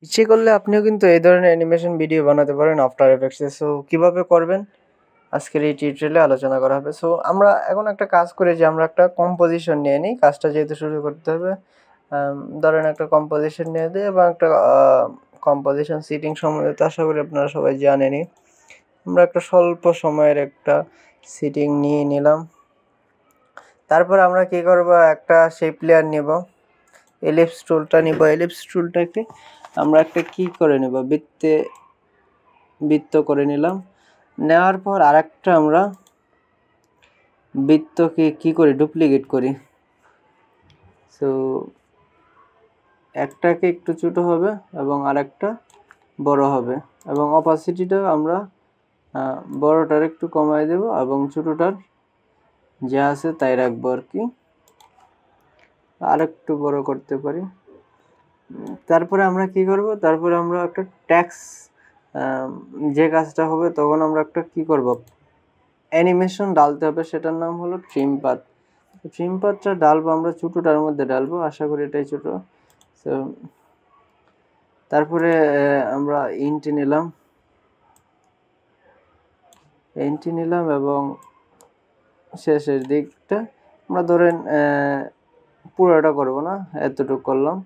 ইচ্ছে করলে আপনিও কিন্তু এই ধরনের অ্যানিমেশন ভিডিও বানাতে পারেন আফটার এফেক্টসে। সো কিভাবে করবেন আজকের এই টিউটোরিয়ালে আলোচনা করা হবে। সো আমরা এখন একটা কাজ করি যে আমরা একটা কম্পোজিশন নিয়ে নিই, কাজটা যেহেতু শুরু করতে হবে। ধরেন একটা কম্পোজিশন নিয়ে দিই এবং একটা কম্পোজিশন সিটিং সম্বন্ধে তো আশা করি আপনারা সবাই জানেনই। আমরা একটা স্বল্প সময়ের একটা সিটিং নিয়ে নিলাম। তারপর আমরা কি করব, একটা শেপ লেয়ার নেব, এলিপস টুলটা নিব। এলিপস টুলটাকে আমরা একটা কি করে নেব, বৃত্ত করে নিলাম। নেওয়ার পর আরেকটা আমরা বৃত্তকে কি করি, ডুপ্লিকেট করি। সো একটাকে একটু ছোটো হবে এবং আরেকটা বড় হবে, এবং অপাসিটিটা আমরা বড়টার একটু কমাই দেব এবং ছোটোটার যা আছে তাই রাখবো আর কি, আরেকটু বড় করতে পারি। তারপরে আমরা কি করব, তারপরে আমরা একটা ট্যাক্স, যে কাজটা হবে তখন আমরা একটা কি করব, অ্যানিমেশন ডালতে হবে, সেটার নাম হলো ট্রিম পাথ। ট্রিম পাথটা ডালবো আমরা ছোটোটার মধ্যে ডালবো, আশা করি এটাই ছোটো। সো তারপরে আমরা ইন্টি নিলাম এবং শেষের দিকটা আমরা ধরেন পুরোটা করব না, এতটুকু করলাম,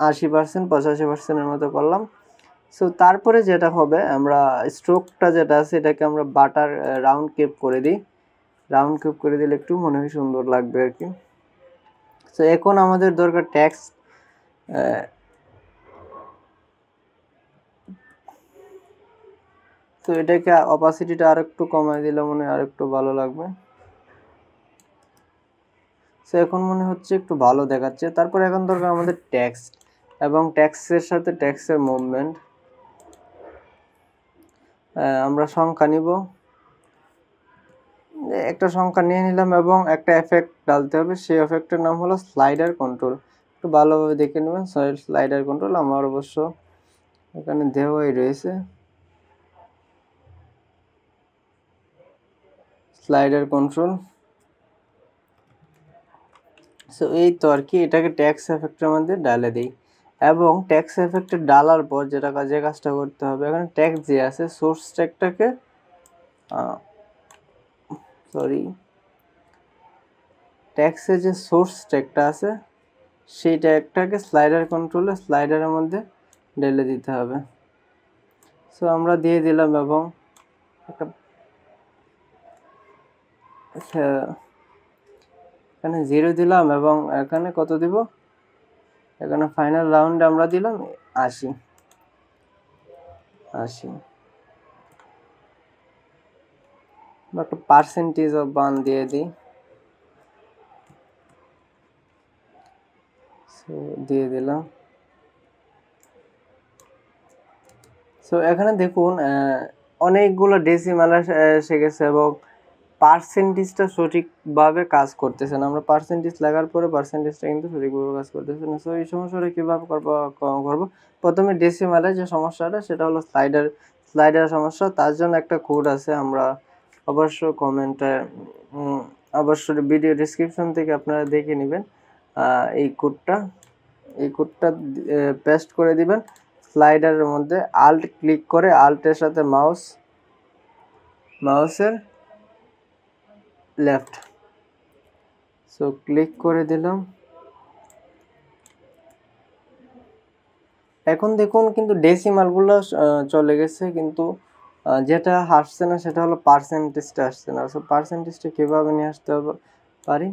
80% 85%-এর মতো করলাম। সো তারপরে যেটা হবে, আমরা স্ট্রোকটা যেটা আছে এটাকে আমরা বাটার রাউন্ড কেপ করে দিই। রাউন্ড কেপ করে দিলে একটু মনে হয় সুন্দর লাগবে আর কি। সো এখন আমাদের দরকার ট্যাক্স। তো এটাকে অপাসিটিটা আর একটু কমাই দিলে মনে হয় আর একটু ভালো লাগবে। সো এখন মনে হচ্ছে একটু ভালো দেখাচ্ছে। তারপর এখন দরকার আমাদের ট্যাক্স, এবং ট্যাক্সের সাথে ট্যাক্সের মুভমেন্ট। আমরা সংখ্যা নিব, একটা সংখ্যা নিয়ে নিলাম এবং একটা এফেক্ট ডালতে হবে। সেই এফেক্টের নাম হলো স্লাইডার কন্ট্রোল। একটু ভালোভাবে দেখে নেবেন, স্লাইডার কন্ট্রোল আমার অবশ্য এখানে দেওয়াই রয়েছে, স্লাইডার কন্ট্রোল। সো এই তো আর কি, এটাকে ট্যাক্স এফেক্টের মধ্যে ডালে দিই, এবং ট্যাক্স এফেক্টে ডালার পর যে কাজটা করতে হবে, এখানে ট্যাক্স যে আছে সোর্স ট্যাগটাকে ট্যাক্সের যে সোর্স ট্যাগটা আছে সেই ট্যাগটাকে স্লাইডার কন্ট্রোলে স্লাইডারের মধ্যে ঢেলে দিতে হবে। সো আমরা দিয়ে দিলাম এবং একটা এখানে 0 দিলাম এবং এখানে কত দিব, এখানে ফাইনাল রাউন্ডে আমরা দিলাম 80। একটা পার্সেন্টেজ অফ 1 দিয়ে দিই, দিয়ে দিলাম। সো এখানে দেখুন অনেকগুলো ডেসিমাল এসে গেছে এবং পার্সেন্টেজটা সঠিকভাবে কাজ করতেছে না। আমরা পার্সেন্টেজ লাগার পরে পার্সেন্টেজটা কিন্তু সঠিকভাবে কাজ করতেছে না। সো এই সমস্যাটা কীভাবে করবো, প্রথমে ডেসিমালের যে সমস্যাটা সেটা হলো স্লাইডার সমস্যা। তার জন্য একটা কোড আছে, আমরা অবশ্য কমেন্টে অবশ্যই ভিডিও ডিসক্রিপশন থেকে আপনারা দেখে নেবেন। এই কোডটা পেস্ট করে দিবেন স্লাইডারের মধ্যে। আল্ট ক্লিক করে আল্টের সাথে মাউসের লেফট, সো ক্লিক করে দিলাম। এখন দেখুন কিন্তু ডেসিমালগুলো চলে গেছে, কিন্তু যেটা আসছে না সেটা হলো পার্সেন্টেজটা আসছে না। সো পার্সেন্টেজটা কীভাবে নিয়ে আসতে পারি,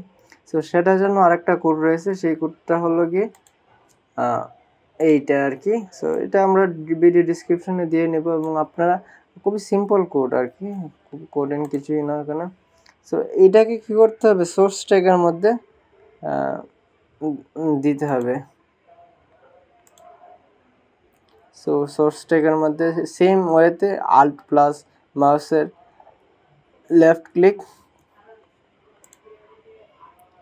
সো সেটার জন্য আরেকটা কোড রয়েছে, সেই কোডটা হলো গিয়ে এইটা আর কি। সো এটা আমরা ভিডিও ডিসক্রিপশনে দিয়ে নেব, এবং আপনারা খুবই সিম্পল কোড আর কি, খুব কোডেন কিছুই না এখানে। সো এইটাকে কী করতে হবে, সোর্স ট্যাগের মধ্যে দিতে হবে। সো সোর্স ট্যাগের মধ্যে সেম ওয়েতে আল্ট প্লাস মাউসের লেফট ক্লিক।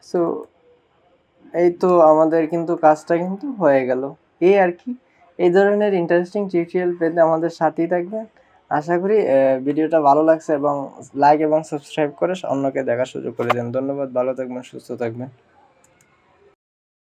সো এই তো আমাদের কিন্তু কাজটা কিন্তু হয়ে গেল, এই আর কি। এই ধরনের ইন্টারেস্টিং টিউটোরিয়াল পেতে আমাদের সাথেই থাকবেন। আশা করি ভিডিওটা ভালো লাগছে, এবং লাইক এবং সাবস্ক্রাইব করে অন্যকে দেখার সুযোগ করে দেন। ধন্যবাদ, ভালো থাকবেন, সুস্থ থাকবেন।